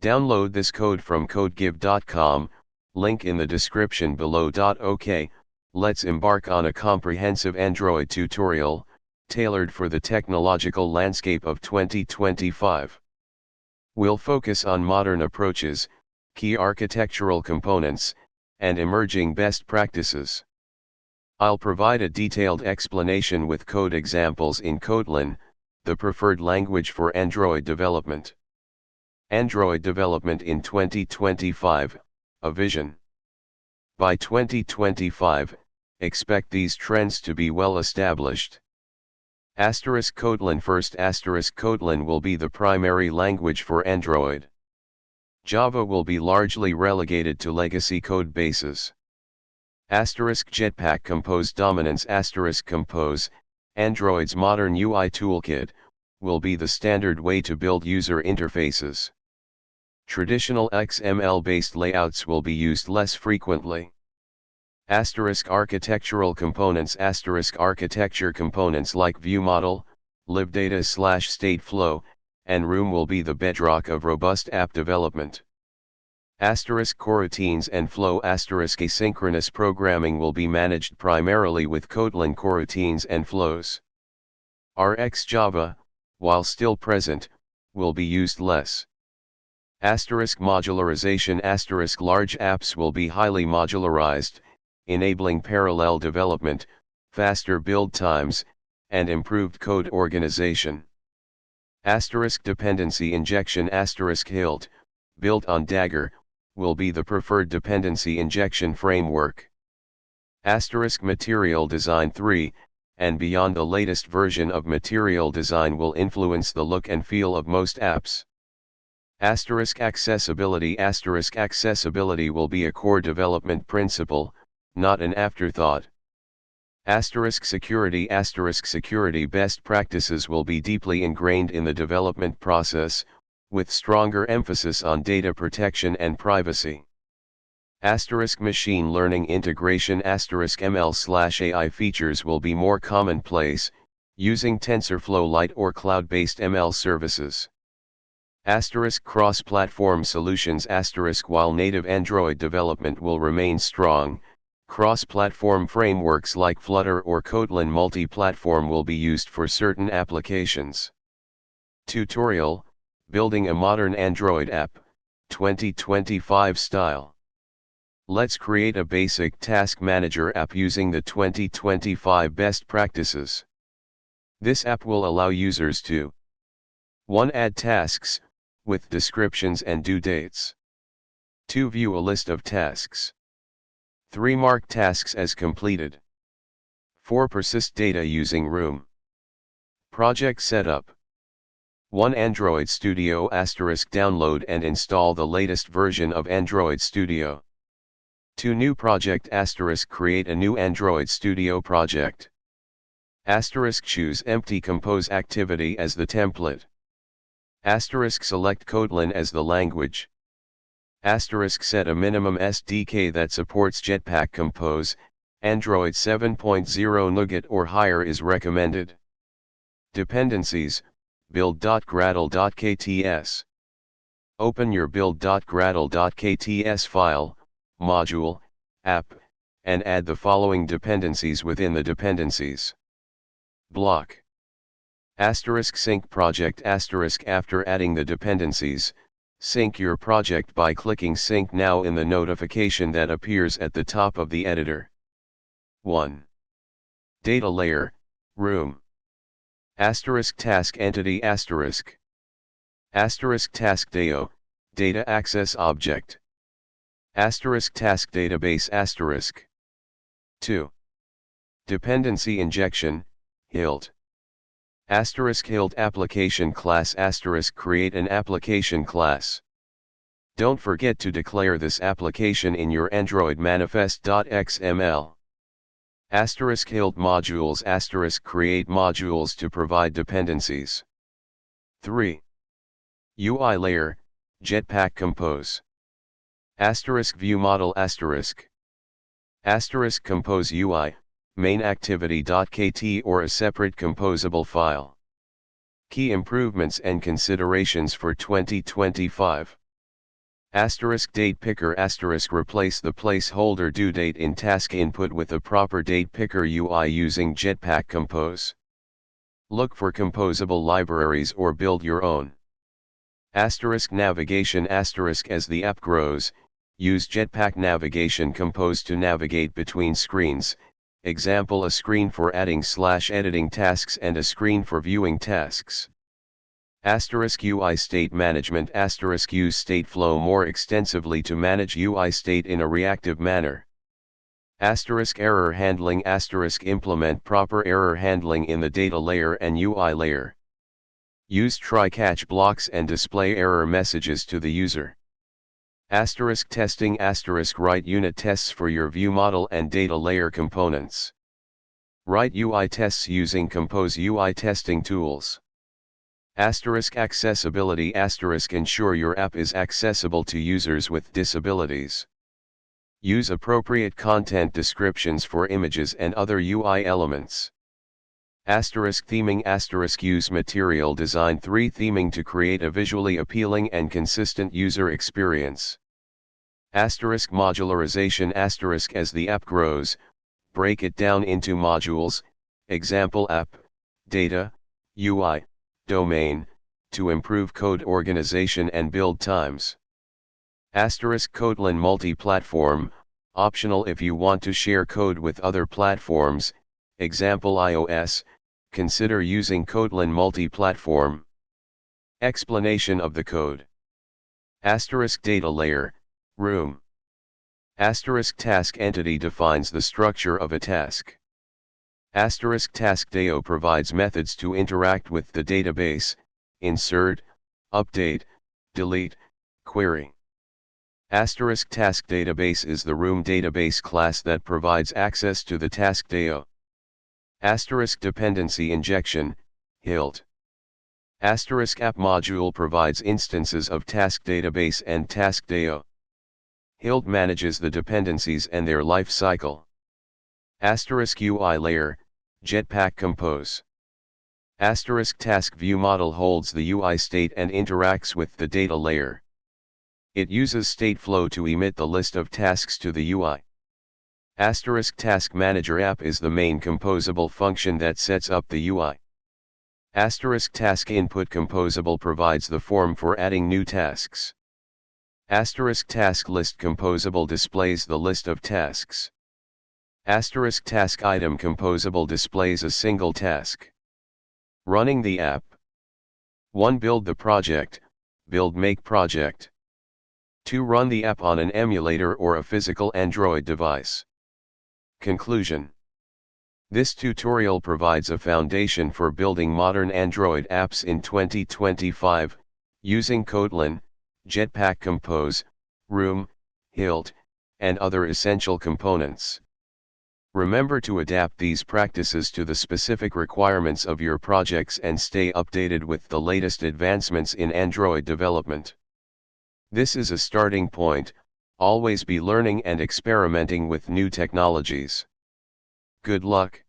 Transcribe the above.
Download this code from codegive.com, link in the description below. OK, let's embark on a comprehensive Android tutorial, tailored for the technological landscape of 2025. We'll focus on modern approaches, key architectural components, and emerging best practices. I'll provide a detailed explanation with code examples in Kotlin, the preferred language for Android development. Android development in 2025, a vision. By 2025, expect these trends to be well established. Kotlin-first Kotlin will be the primary language for Android. Java will be largely relegated to legacy code bases. Jetpack Compose dominance Compose, Android's modern UI toolkit, will be the standard way to build user interfaces. Traditional XML-based layouts will be used less frequently. Architectural components Architecture components like viewmodel, livedata/stateflow, and room will be the bedrock of robust app development. Coroutines and flow asynchronous programming will be managed primarily with Kotlin coroutines and flows. Java, while still present, will be used less. Modularization large apps will be highly modularized, enabling parallel development, faster build times, and improved code organization. Dependency injection HILT, built on Dagger, will be the preferred dependency injection framework. Material Design 3, and beyond, the latest version of Material Design will influence the look and feel of most apps. Accessibility Accessibility will be a core development principle, not an afterthought. Security Security best practices will be deeply ingrained in the development process, with stronger emphasis on data protection and privacy. Machine learning integration ML/AI features will be more commonplace, using TensorFlow Lite or cloud-based ML services. Cross-platform solutions While native Android development will remain strong, cross-platform frameworks like Flutter or Kotlin multi-platform will be used for certain applications. Tutorial: Building a modern Android app, 2025 style. Let's create a basic task manager app using the 2025 best practices. This app will allow users to 1. Add tasks, with descriptions and due dates. 2. View a list of tasks. 3. Mark tasks as completed. 4. Persist data using Room. Project setup. 1. Android Studio *, download and install the latest version of Android Studio. 2. New project *, create a new Android Studio project. Choose empty compose activity as the template. Select Kotlin as the language. Set a minimum SDK that supports Jetpack Compose, Android 7.0 Nougat or higher is recommended. Dependencies, build.gradle.kts. Open your build.gradle.kts file, module, app, and add the following dependencies within the dependencies block. Sync project after adding the dependencies, sync your project by clicking Sync Now in the notification that appears at the top of the editor. 1. Data layer, Room. Task entity task DAO, data access object. Task database 2. Dependency injection, HILT. HILT application class create an application class. Don't forget to declare this application in your Android manifest.xml. HILT modules create modules to provide dependencies. 3. UI layer, Jetpack Compose. Viewmodel Compose UI, main activity.kt or a separate composable file. Key improvements and considerations for 2025. Date picker replace the placeholder due date in task input with a proper date picker UI using Jetpack Compose. Look for composable libraries or build your own. Navigation as the app grows, use Jetpack Navigation Compose to navigate between screens, example a screen for adding/editing tasks and a screen for viewing tasks. UI state management use stateflow more extensively to manage UI state in a reactive manner. Error handling implement proper error handling in the data layer and UI layer. Use try-catch blocks and display error messages to the user. Testing write unit tests for your viewmodel and data layer components. Write UI tests using Compose UI testing tools. Accessibility ensure your app is accessible to users with disabilities. Use appropriate content descriptions for images and other UI elements. Theming use material design 3 theming to create a visually appealing and consistent user experience. Modularization as the app grows, break it down into modules, example app, data, UI, domain, to improve code organization and build times. Kotlin multi-platform, optional if you want to share code with other platforms, example iOS, consider using Kotlin multi-platform. Explanation of the code. Data layer, room. Task entity defines the structure of a task. Task DAO provides methods to interact with the database, insert, update, delete, query. Task database is the room database class that provides access to the task DAO. Dependency injection, HILT. App module provides instances of task database and task DAO. HILT manages the dependencies and their life cycle. UI layer, Jetpack Compose. Task view model holds the UI state and interacts with the data layer. It uses stateflow to emit the list of tasks to the UI. Task Manager app is the main composable function that sets up the UI. Task Input Composable provides the form for adding new tasks. Task List Composable displays the list of tasks. Task Item Composable displays a single task. Running the app. 1. Build the project, make project. 2. Run the app on an emulator or a physical Android device. Conclusion. This tutorial provides a foundation for building modern Android apps in 2025, using Kotlin, Jetpack Compose, Room, HILT, and other essential components. Remember to adapt these practices to the specific requirements of your projects and stay updated with the latest advancements in Android development. This is a starting point, always be learning and experimenting with new technologies. Good luck.